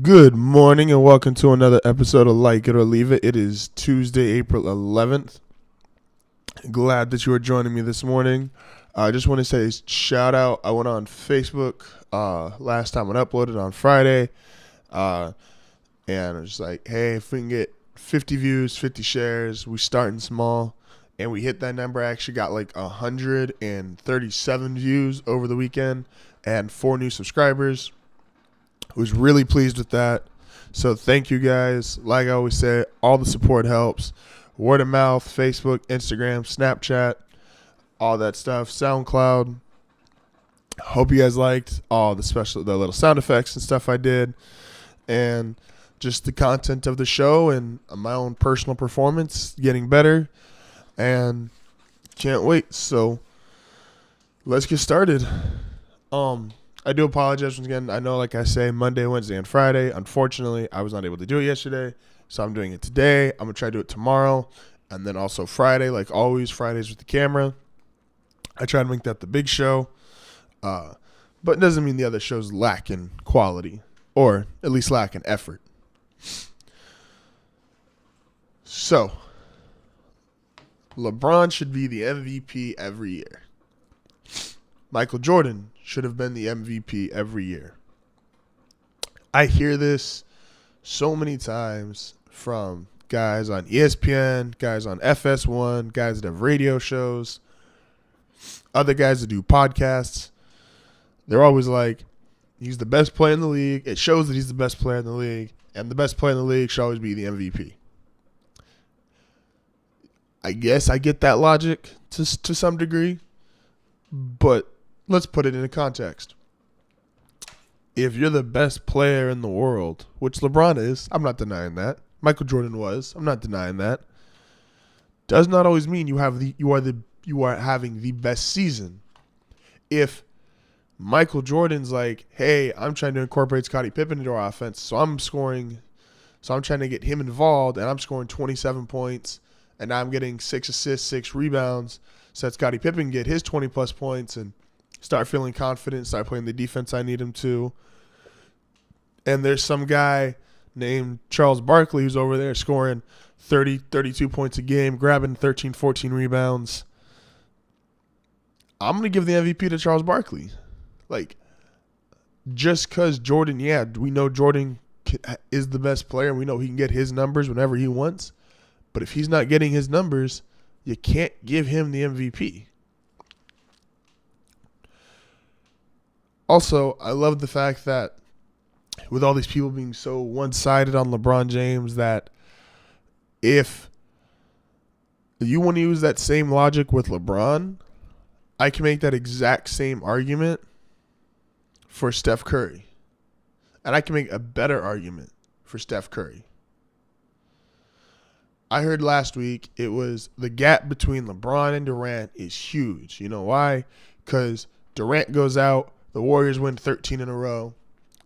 Good morning and welcome to another episode of Like It or Leave It. It is Tuesday, April 11th. Glad that you are joining me this morning. I just want to say shout out. I went on Facebook last time when I uploaded on Friday. And I was just like, hey, if we can get 50 views, 50 shares, we starting small. And we hit that number. I actually got like 137 views over the weekend and 4 new subscribers. Was really pleased with that. So thank you guys. Like I always say, all the support helps. Word of mouth, Facebook, Instagram, Snapchat, all that stuff. SoundCloud. Hope you guys liked all the little sound effects and stuff I did. And just the content of the show and my own personal performance getting better. And can't wait. So let's get started. I do apologize once again. I know, like I say, Monday, Wednesday, and Friday. Unfortunately, I was not able to do it yesterday, so I'm doing it today. I'm going to try to do it tomorrow, and then also Friday, like always, Fridays with the camera. I try to make that the big show, but it doesn't mean the other shows lack in quality, or at least lack in effort. So, LeBron should be the MVP every year. Michael Jordan should have been the MVP every year. I hear this so many times from guys on ESPN, guys on FS1, guys that have radio shows, other guys that do podcasts. They're always like, he's the best player in the league. It shows that he's the best player in the league, and the best player in the league should always be the MVP. I guess I get that logic to some degree, but let's put it into context. If you're the best player in the world, which LeBron is, I'm not denying that. Michael Jordan was, I'm not denying that. Does not always mean you are having the best season. If Michael Jordan's like, hey, I'm trying to incorporate Scottie Pippen into our offense, so I'm trying to get him involved, and I'm scoring 27 points, and I'm getting 6 assists, 6 rebounds, so that Scottie Pippen can get his 20-plus points and start feeling confident, start playing the defense I need him to. And there's some guy named Charles Barkley who's over there scoring 30, 32 points a game, grabbing 13, 14 rebounds. I'm going to give the MVP to Charles Barkley. Like, just because Jordan, we know Jordan is the best player, and we know he can get his numbers whenever he wants. But if he's not getting his numbers, you can't give him the MVP. Also, I love the fact that with all these people being so one-sided on LeBron James, that if you want to use that same logic with LeBron, I can make that exact same argument for Steph Curry. And I can make a better argument for Steph Curry. I heard last week it was the gap between LeBron and Durant is huge. You know why? Because Durant goes out, the Warriors win 13 in a row.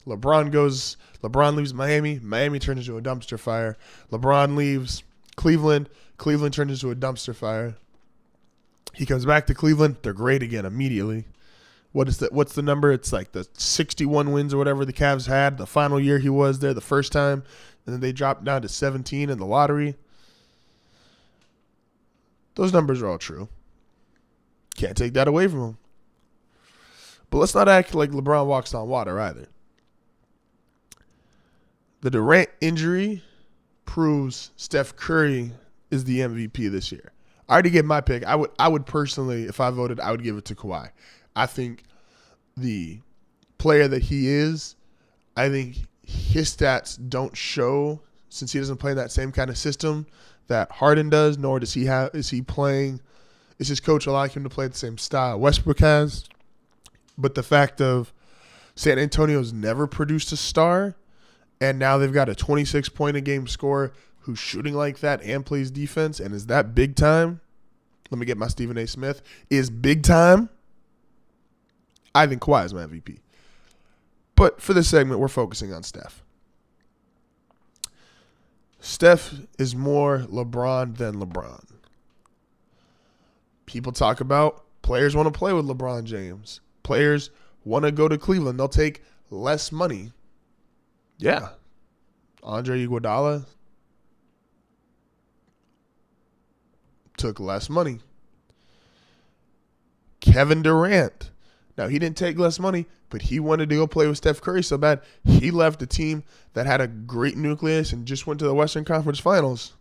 LeBron leaves Miami. Miami turns into a dumpster fire. LeBron leaves Cleveland. Cleveland turns into a dumpster fire. He comes back to Cleveland. They're great again immediately. What's the number? It's like the 61 wins or whatever the Cavs had the final year he was there the first time. And then they dropped down to 17 in the lottery. Those numbers are all true. Can't take that away from him. But let's not act like LeBron walks on water either. The Durant injury proves Steph Curry is the MVP this year. I already gave my pick. I would personally, if I voted, I would give it to Kawhi. I think the player that he is, I think his stats don't show, since he doesn't play in that same kind of system that Harden does, nor does is his coach allowing him to play the same style Westbrook has. But the fact of San Antonio's never produced a star, and now they've got a 26-point-a-game scorer who's shooting like that and plays defense and is that big time. Let me get my Stephen A. Smith. Is big time. I think Kawhi is my MVP. But for this segment, we're focusing on Steph. Steph is more LeBron than LeBron. People talk about players want to play with LeBron James. Players want to go to Cleveland. They'll take less money. Yeah, Andre Iguodala took less money. Kevin Durant. Now, he didn't take less money, but he wanted to go play with Steph Curry so bad, he left a team that had a great nucleus and just went to the Western Conference Finals.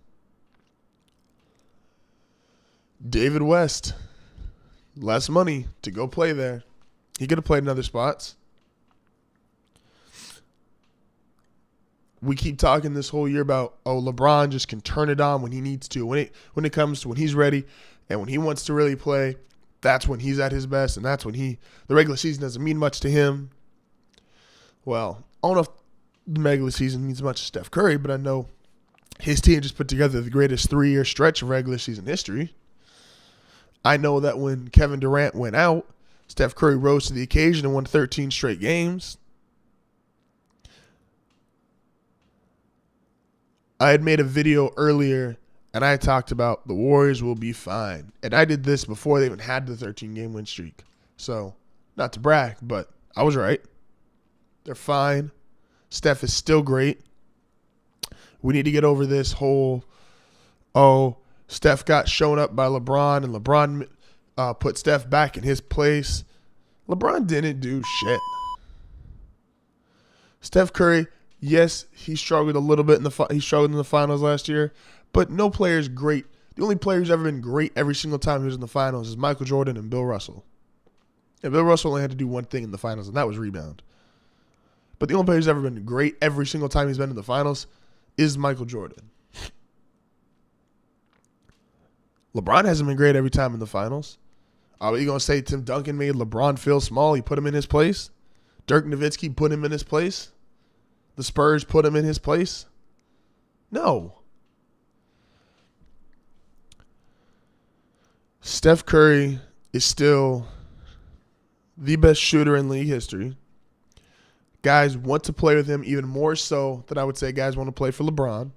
David West. Less money to go play there. He could have played in other spots. We keep talking this whole year about, LeBron just can turn it on when he needs to. When he's ready and when he wants to really play, that's when he's at his best, and that's when the regular season doesn't mean much to him. Well, I don't know if the regular season means much to Steph Curry, but I know his team just put together the greatest 3-year stretch of regular season history. I know that when Kevin Durant went out, Steph Curry rose to the occasion and won 13 straight games. I had made a video earlier, and I talked about the Warriors will be fine. And I did this before they even had the 13-game win streak. So, not to brag, but I was right. They're fine. Steph is still great. We need to get over this whole, Steph got shown up by LeBron, and LeBron put Steph back in his place. LeBron didn't do shit. Steph Curry, yes, he struggled a little bit he struggled in the finals last year, but no player is great. The only player who's ever been great every single time he was in the finals is Michael Jordan and Bill Russell. And Bill Russell only had to do one thing in the finals, and that was rebound. But the only player who's ever been great every single time he's been in the finals is Michael Jordan. LeBron hasn't been great every time in the finals. Are you going to say Tim Duncan made LeBron feel small? He put him in his place? Dirk Nowitzki put him in his place? The Spurs put him in his place? No. Steph Curry is still the best shooter in league history. Guys want to play with him even more so than I would say guys want to play for LeBron.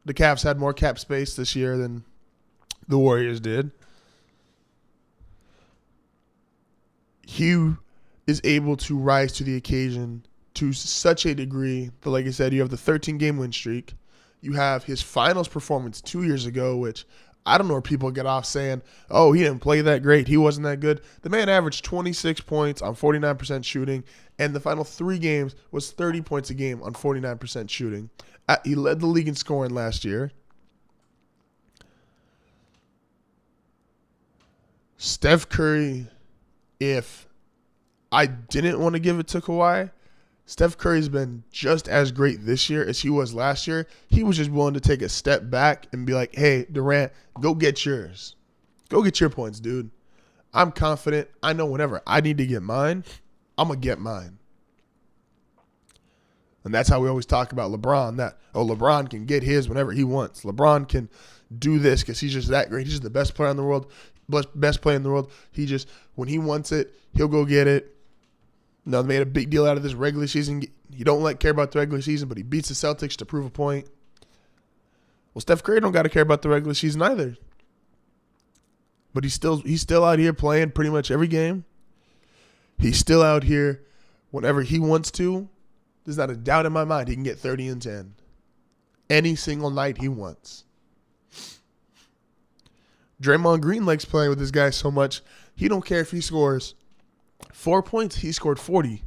The Cavs had more cap space this year than the Warriors did. He is able to rise to the occasion to such a degree that, like I said, you have the 13-game win streak. You have his finals performance 2 years ago, which I don't know where people get off saying, he didn't play that great. He wasn't that good. The man averaged 26 points on 49% shooting, and the final 3 games was 30 points a game on 49% shooting. He led the league in scoring last year. Steph Curry, if I didn't want to give it to Kawhi, Steph Curry's been just as great this year as he was last year. He was just willing to take a step back and be like, hey, Durant, go get yours. Go get your points, dude. I'm confident. I know whenever I need to get mine, I'm going to get mine. And that's how we always talk about LeBron, that, LeBron can get his whenever he wants. LeBron can do this because he's just that great. He's just the best player in the world. Best player in the world. He just, when he wants it, he'll go get it. They made a big deal out of this regular season. You don't care about the regular season, but he beats the Celtics to prove a point. Well, Steph Curry don't got to care about the regular season either. But he's still out here playing pretty much every game. He's still out here whenever he wants to. There's not a doubt in my mind he can get 30 and 10 any single night he wants. Draymond Green likes playing with this guy so much, he don't care if he scores 4 points, he scored 40.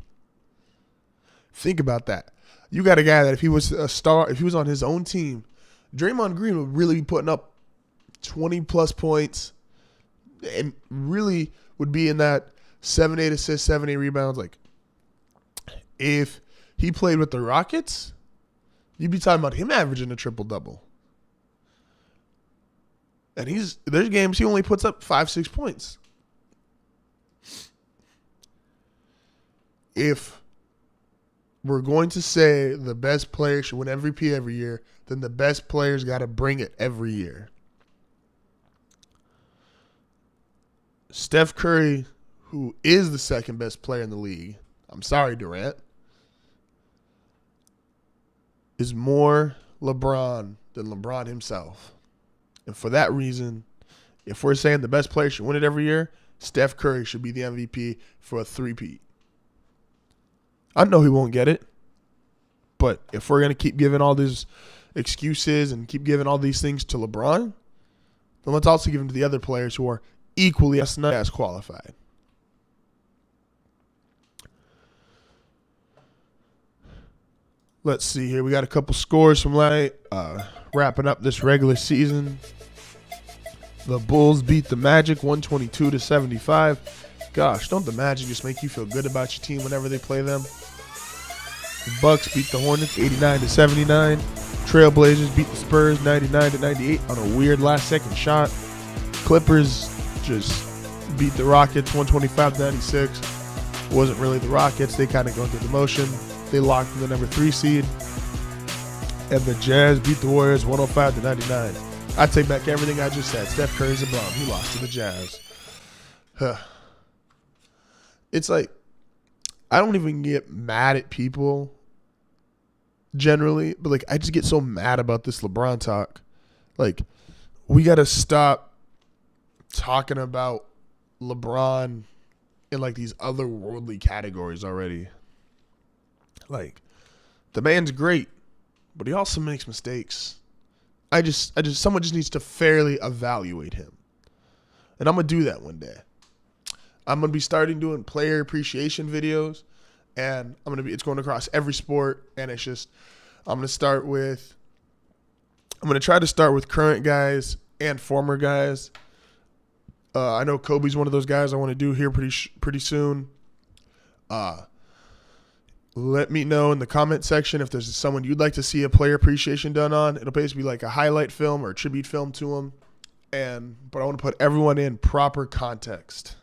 Think about that. You got a guy that if he was a star, if he was on his own team, Draymond Green would really be putting up 20-plus points and really would be in that 7-8 assists, 7-8 rebounds. Like, if he played with the Rockets, you'd be talking about him averaging a triple-double. And there's games he only puts up 5-6 points. If we're going to say the best player should win MVP every year, then the best players got to bring it every year. Steph Curry, who is the second best player in the league, I'm sorry, Durant, is more LeBron than LeBron himself. And for that reason, if we're saying the best player should win it every year, Steph Curry should be the MVP for a three-peat. I know he won't get it. But if we're going to keep giving all these excuses and keep giving all these things to LeBron, then let's also give them to the other players who are equally as qualified. Let's see here. We got a couple scores from last night. Wrapping up this regular season. The Bulls beat the Magic 122-75. Gosh, don't the Magic just make you feel good about your team whenever they play them? The Bucks beat the Hornets 89-79. Trailblazers beat the Spurs 99-98 on a weird last-second shot. Clippers just beat the Rockets 125-96. Wasn't really the Rockets. They kind of go through the motion. They locked in the number 3 seed. And the Jazz beat the Warriors 105-99. I take back everything I just said. Steph Curry's a bum. He lost to the Jazz. It's like, I don't even get mad at people generally, but like I just get so mad about this LeBron talk. Like, we got to stop talking about LeBron in like these otherworldly categories already. Like, the man's great, but he also makes mistakes. Someone just needs to fairly evaluate him. And I'm going to do that one day. I'm going to be starting doing player appreciation videos, and it's going across every sport. And it's just, I'm going to try to start with current guys and former guys. I know Kobe's one of those guys I want to do here pretty soon. Let me know in the comment section if there's someone you'd like to see a player appreciation done on. It'll basically be like a highlight film or a tribute film to him. But I want to put everyone in proper context,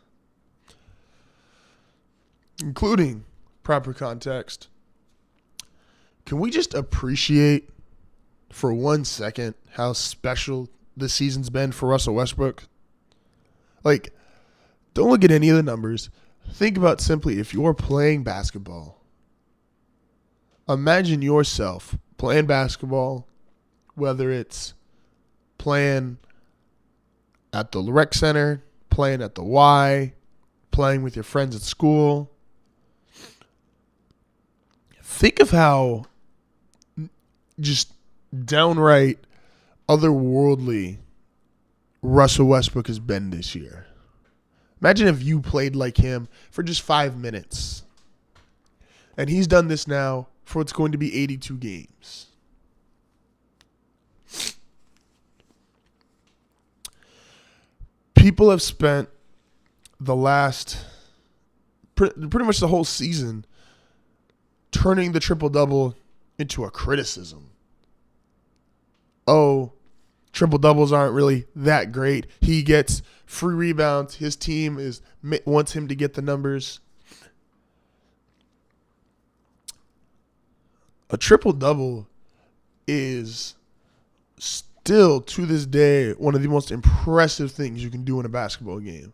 including proper context. Can we just appreciate for 1 second how special this season's been for Russell Westbrook? Like, don't look at any of the numbers. Think about simply if you're playing basketball. Imagine yourself playing basketball, whether it's playing at the rec center, playing at the Y, playing with your friends at school. Think of how just downright otherworldly Russell Westbrook has been this year. Imagine if you played like him for just 5 minutes. And he's done this now for what's going to be 82 games. People have spent the last, pretty much the whole season, turning the triple-double into a criticism. Oh, triple-doubles aren't really that great. He gets free rebounds. His team wants him to get the numbers. A triple-double is still, to this day, one of the most impressive things you can do in a basketball game.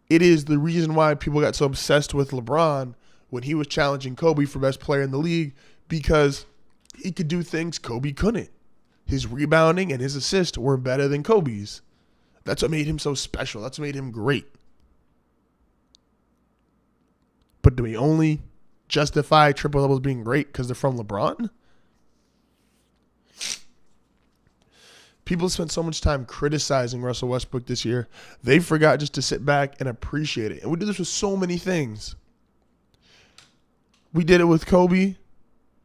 It is the reason why people got so obsessed with LeBron when he was challenging Kobe for best player in the league, because he could do things Kobe couldn't. His rebounding and his assists were better than Kobe's. That's what made him so special. That's what made him great. But do we only justify triple doubles being great because they're from LeBron? People spent so much time criticizing Russell Westbrook this year, they forgot just to sit back and appreciate it. And we did this with so many things. We did it with Kobe.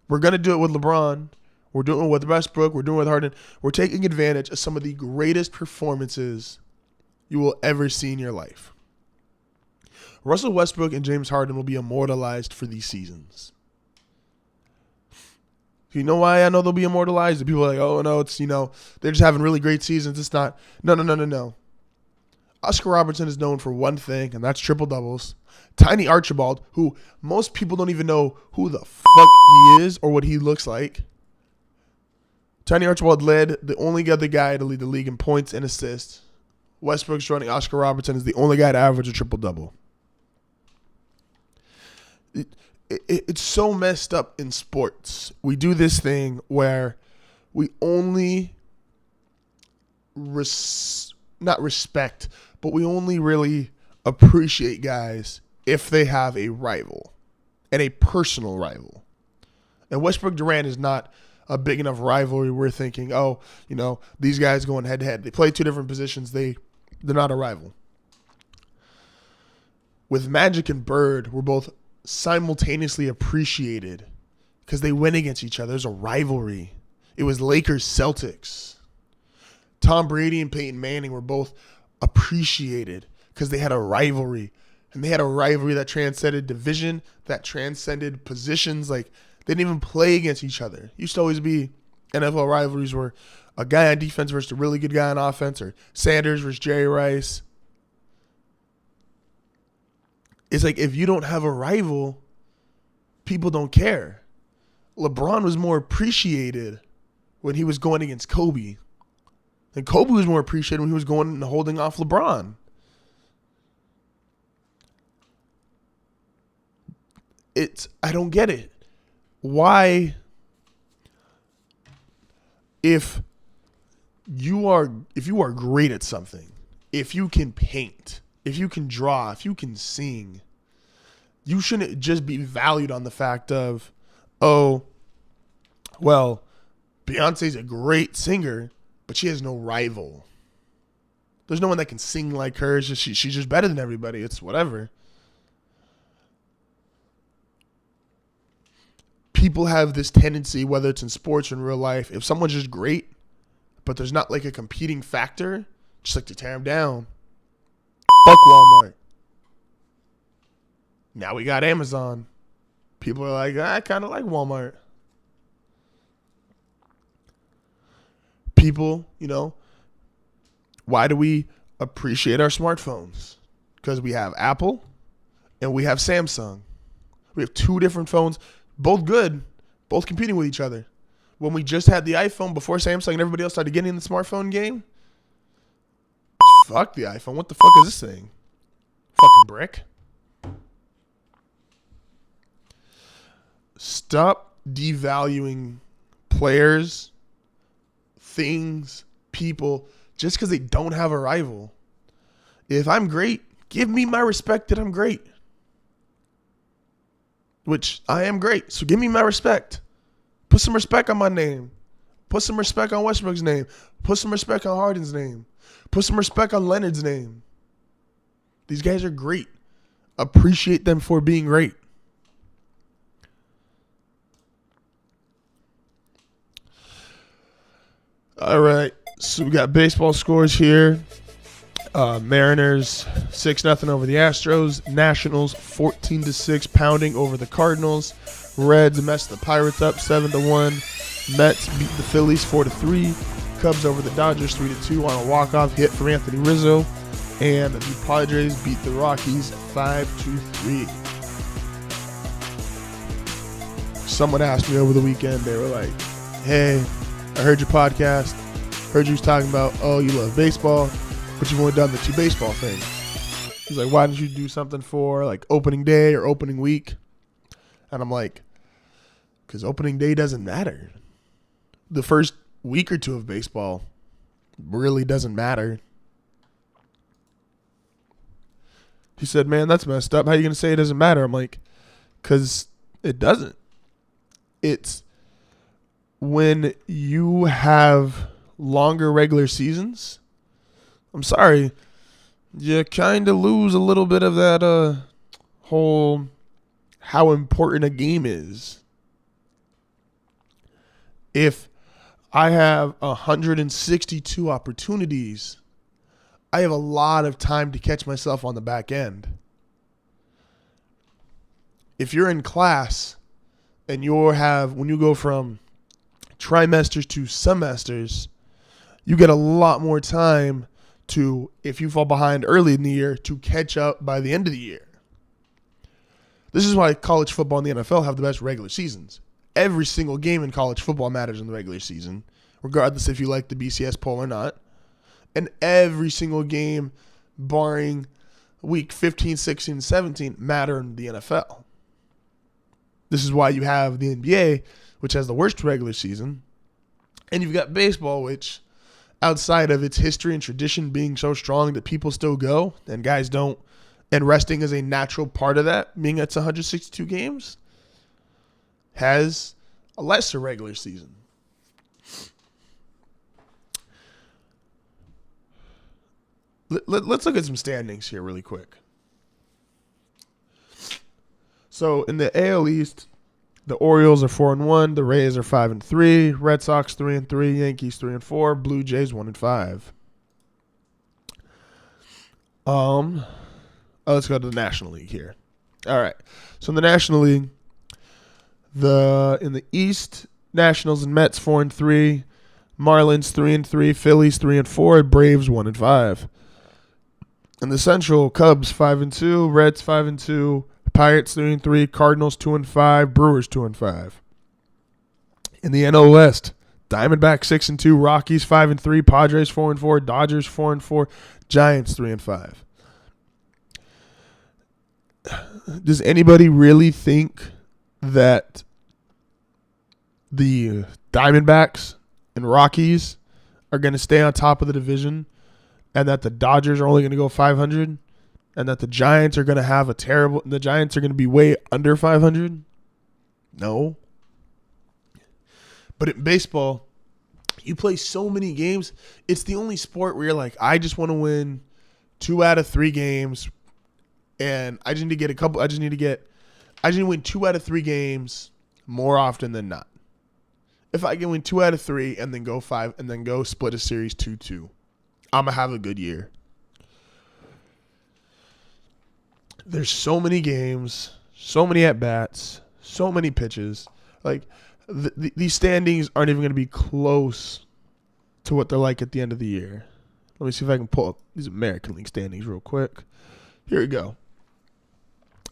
We're going to do it with LeBron. We're doing it with Westbrook. We're doing it with Harden. We're taking advantage of some of the greatest performances you will ever see in your life. Russell Westbrook and James Harden will be immortalized for these seasons. You know why I know they'll be immortalized? The people are like, oh, no, it's, they're just having really great seasons. It's not. No. Oscar Robertson is known for one thing, and that's triple doubles. Tiny Archibald, who most people don't even know who the fuck he is or what he looks like. Tiny Archibald led the only other guy to lead the league in points and assists. Westbrook's joining Oscar Robertson is the only guy to average a triple-double. It's so messed up in sports. We do this thing where we only not respect, but we only really appreciate guys if they have a rival and a personal rival. And Westbrook Durant is not a big enough rivalry. We're thinking, oh, these guys going head to head. They play two different positions. They're not a rival. With Magic and Bird, we're both simultaneously appreciated because they win against each other. There's a rivalry. It was Lakers-Celtics. Tom Brady and Peyton Manning were both appreciated because they had a rivalry. And they had a rivalry that transcended division, that transcended positions. Like, they didn't even play against each other. It used to always be NFL rivalries where a guy on defense versus a really good guy on offense, or Sanders versus Jerry Rice. It's like, if you don't have a rival, people don't care. LeBron was more appreciated when he was going against Kobe. And Kobe was more appreciated when he was going and holding off LeBron. I don't get it. Why, if you are great at something, if you can paint, if you can draw, if you can sing, you shouldn't just be valued on the fact of, oh, well, Beyonce's a great singer, but she has no rival. There's no one that can sing like her. She's just better than everybody. It's whatever. People have this tendency, whether it's in sports or in real life, if someone's just great, but there's not like a competing factor, just like to tear them down. Fuck Walmart. Now we got Amazon. People are like, I kind of like Walmart. People, why do we appreciate our smartphones? Because we have Apple and we have Samsung. We have two different phones, both good, both competing with each other. When we just had the iPhone before Samsung and everybody else started getting in the smartphone game, fuck the iPhone. What the fuck is this thing? Fucking brick. Stop devaluing players, things, people, just because they don't have a rival. If I'm great, give me my respect that I'm great. Which I am great, so give me my respect. Put some respect on my name. Put some respect on Westbrook's name. Put some respect on Harden's name. Put some respect on Leonard's name. These guys are great. Appreciate them for being great. All right, so we got baseball scores here. Mariners 6-0 over the Astros. Nationals 14-6 pounding over the Cardinals. Reds messed the Pirates up 7-1. Mets beat the Phillies 4-3. Cubs over the Dodgers 3-2 on a walk-off hit from Anthony Rizzo. And the Padres beat the Rockies 5-3. Someone asked me over the weekend, they were like, hey, I heard your podcast. Heard you was talking about, oh, you love baseball, but you've only done the 2 baseball things. He's like, why didn't you do something for like opening day or opening week? And I'm like, because opening day doesn't matter. The first week or 2 of baseball really doesn't matter. He said, man, that's messed up. How are you going to say it doesn't matter? I'm like, because it doesn't. It's when you have longer regular seasons, I'm sorry, you kind of lose a little bit of that whole how important a game is. If I have 162 opportunities, I have a lot of time to catch myself on the back end. If you're in class and when you go from trimesters to semesters, you get a lot more time to, if you fall behind early in the year, to catch up by the end of the year. This is why college football and the NFL have the best regular seasons. Every single game in college football matters in the regular season, regardless if you like the BCS poll or not. And every single game, barring week 15, 16, 17, matter in the NFL. This is why you have the NBA, which has the worst regular season. And you've got baseball, which, outside of its history and tradition being so strong that people still go and guys don't, and resting is a natural part of that, being it's 162 games, has a lesser regular season. Let's look at some standings here really quick. So in the AL East, the Orioles are 4-1, the Rays are 5-3, Red Sox 3-3, Yankees 3-4, Blue Jays 1-5. Let's go to the National League here. All right. So in the National League, in the East, Nationals and Mets 4-3, Marlins 3-3, Phillies 3-4, Braves 1-5. In the Central, Cubs 5-2, Reds 5-2, Pirates 3-3, Cardinals 2-5, Brewers 2-5. In the NL West, Diamondbacks 6-2, Rockies 5-3, Padres 4-4, Dodgers 4-4, Giants 3-5. Does anybody really think that the Diamondbacks and Rockies are going to stay on top of the division, and that the Dodgers are only going to go 500, and that the Giants are going to have the Giants are going to be way under 500? No. But in baseball, you play so many games. It's the only sport where you're like, I just want to win 2 out of 3 games, and I just need to win 2 out of 3 games more often than not. If I can win 2 out of 3 and then go 5 and then go split a series 2-2, I'm going to have a good year. There's so many games, so many at-bats, so many pitches. Like, these standings aren't even going to be close to what they're like at the end of the year. Let me see if I can pull up these American League standings real quick. Here we go.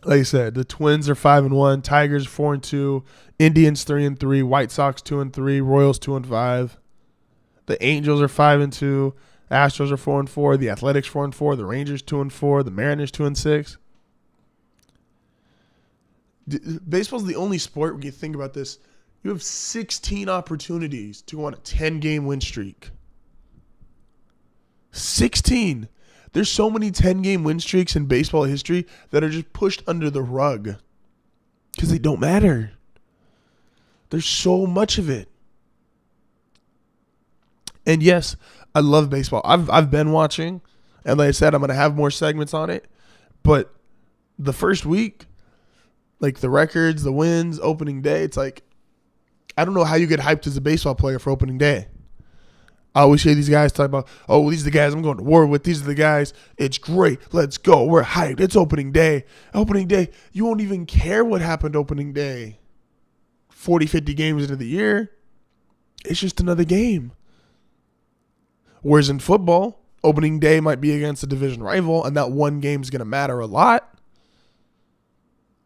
Like I said, the Twins are 5-1, Tigers 4-2, Indians 3-3, White Sox 2-3, Royals 2-5. The Angels are 5-2, Astros are 4-4, the Athletics 4-4, the Rangers 2-4, the Mariners 2-6. Baseball's the only sport when you think about this. You have 16 opportunities to go on a 10-game win streak. 16. There's so many 10-game win streaks in baseball history that are just pushed under the rug because they don't matter. There's so much of it. And yes, I love baseball. I've been watching, and like I said, I'm going to have more segments on it. But the first week, like the records, the wins, opening day, it's like, I don't know how you get hyped as a baseball player for opening day. I always hear these guys talk about, oh, these are the guys I'm going to war with. These are the guys. It's great. Let's go. We're hyped. It's opening day. Opening day. You won't even care what happened opening day. 40, 50 games into the year. It's just another game. Whereas in football, opening day might be against a division rival, and that one game is going to matter a lot.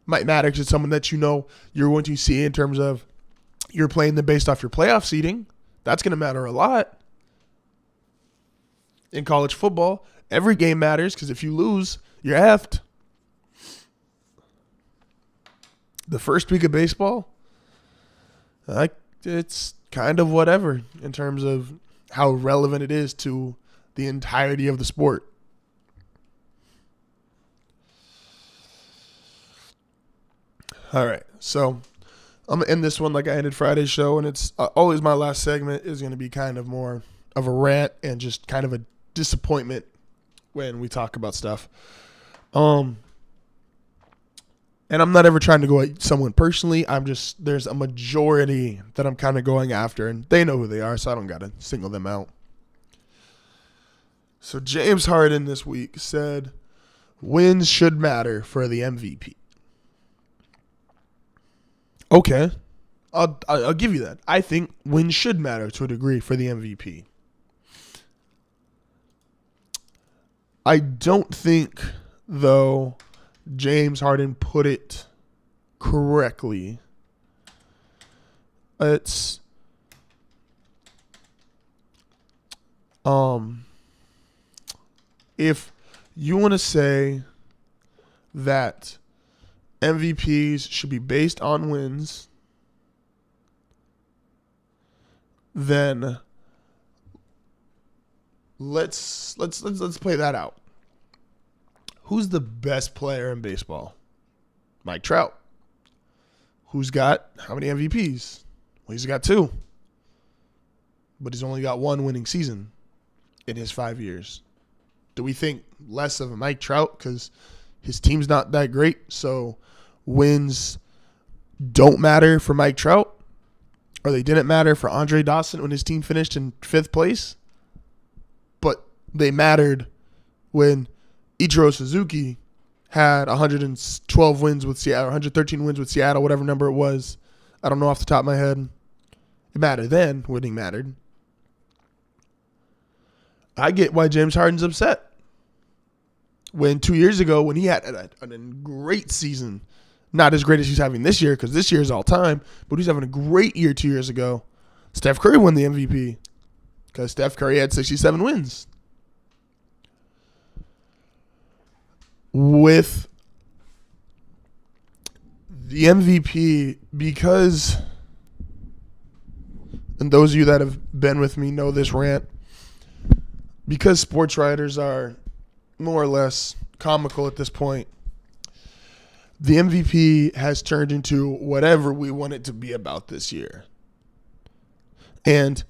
Might matter to someone that you know you're going to see in terms of you're playing them based off your playoff seeding. That's going to matter a lot. In college football, every game matters because if you lose, you're effed. The first week of baseball, it's kind of whatever in terms of how relevant it is to the entirety of the sport. All right, so I'm going to end this one like I ended Friday's show, and it's always my last segment is going to be kind of more of a rant and just kind of a disappointment when we talk about stuff. And I'm not ever trying to go at someone personally. There's a majority that I'm kind of going after, and they know who they are, so I don't got to single them out. So James Harden this week said, wins should matter for the MVP. Okay, I'll give you that. I think wins should matter to a degree for the MVP. I don't think, though, James Harden put it correctly. It's if you want to say that MVPs should be based on wins, then let's play that out. Who's the best player in baseball? Mike Trout. Who's got how many MVPs? Well, he's got 2. But he's only got 1 winning season in his 5 years. Do we think less of a Mike Trout because his team's not that great, so wins don't matter for Mike Trout? Or they didn't matter for Andre Dawson when his team finished in 5th place? But they mattered when Ichiro Suzuki had 112 wins with Seattle, 113 wins with Seattle, whatever number it was. I don't know off the top of my head. It mattered then. Winning mattered. I get why James Harden's upset. When 2 years ago, when he had a great season, not as great as he's having this year, because this year is all time, but he's having a great year 2 years ago. Steph Curry won the MVP because Steph Curry had 67 wins. With the MVP, because, and those of you that have been with me know this rant, because sports writers are more or less comical at this point, the MVP has turned into whatever we want it to be about this year. And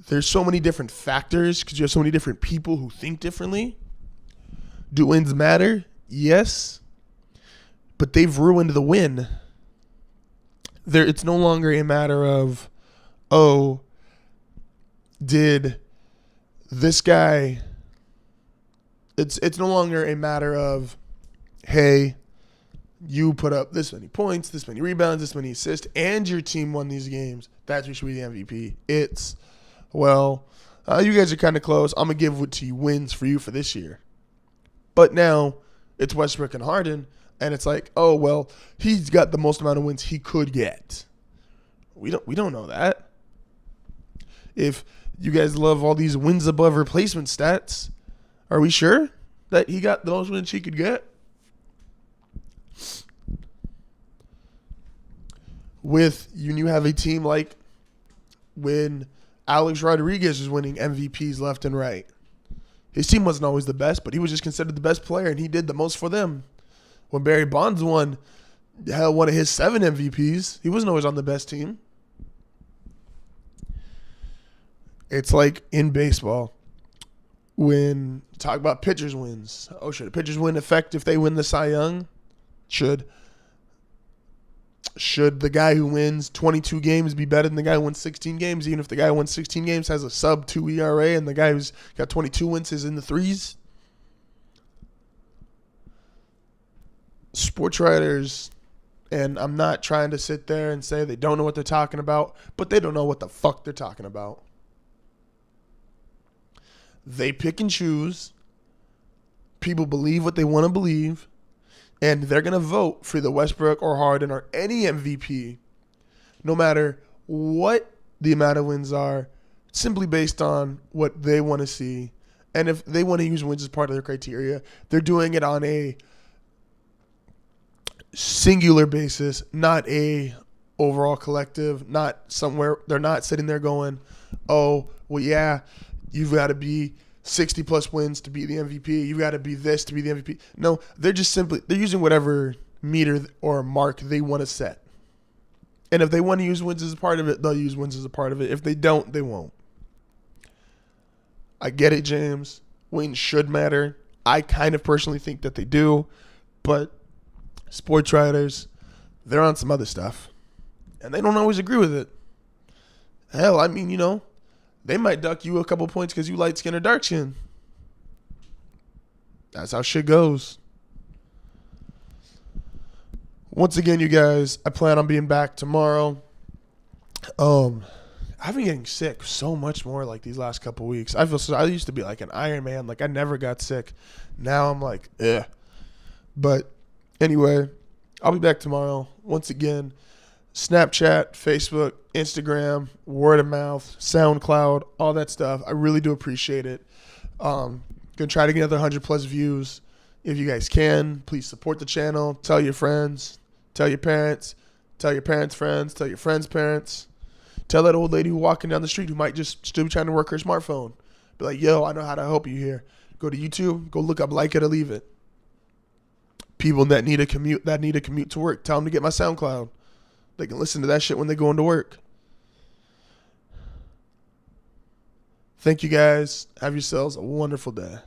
there's so many different factors because you have so many different people who think differently. Do wins matter? Yes. But they've ruined the win. It's no longer a matter of, oh, did this guy... It's no longer a matter of, hey, you put up this many points, this many rebounds, this many assists, and your team won these games. That's who should be the MVP. It's, well, you guys are kind of close. I'm going to give it to you wins for you for this year. But now it's Westbrook and Harden, and it's like, oh, well, he's got the most amount of wins he could get. We don't know that. If you guys love all these wins above replacement stats, are we sure that he got the most wins he could get? You have a team like when Alex Rodriguez was winning MVPs left and right. His team wasn't always the best, but he was just considered the best player, and he did the most for them. When Barry Bonds won one of his 7 MVPs, he wasn't always on the best team. It's like in baseball. When you talk about pitchers' wins, should a pitcher's win affect if they win the Cy Young? Should the guy who wins 22 games be better than the guy who wins 16 games, even if the guy who wins 16 games has a sub-2 ERA and the guy who's got 22 wins is in the 3s? Sports writers, and I'm not trying to sit there and say they don't know what they're talking about, but they don't know what the fuck they're talking about. They pick and choose. People believe what they want to believe. And they're going to vote for the Westbrook or Harden or any MVP, no matter what the amount of wins are, simply based on what they want to see. And if they want to use wins as part of their criteria, they're doing it on a singular basis, not a overall collective, not somewhere. They're not sitting there going, oh, well, yeah, you've got to be 60-plus wins to be the MVP. You've got to be this to be the MVP. No, they're using whatever meter or mark they want to set. And if they want to use wins as a part of it, they'll use wins as a part of it. If they don't, they won't. I get it, James. Wins should matter. I kind of personally think that they do. But sports writers, they're on some other stuff. And they don't always agree with it. Hell, I mean, they might duck you a couple points because you light skin or dark skin. That's how shit goes. Once again, you guys, I plan on being back tomorrow. I've been getting sick so much more like these last couple weeks. I used to be like an Iron Man. Like I never got sick. Now I'm like, ugh. But anyway, I'll be back tomorrow. Once again, Snapchat, Facebook, Instagram, word of mouth, SoundCloud, all that stuff. I really do appreciate it. Gonna try to get another 100+ views. If you guys can, please support the channel. Tell your friends. Tell your parents. Tell your parents' friends. Tell your friends' parents. Tell that old lady who's walking down the street who might just still be trying to work her smartphone. Be like, yo, I know how to help you here. Go to YouTube. Go look up Like It or Leave It. People that need a commute to work, tell them to get my SoundCloud. They can listen to that shit when they go into work. Thank you guys. Have yourselves a wonderful day.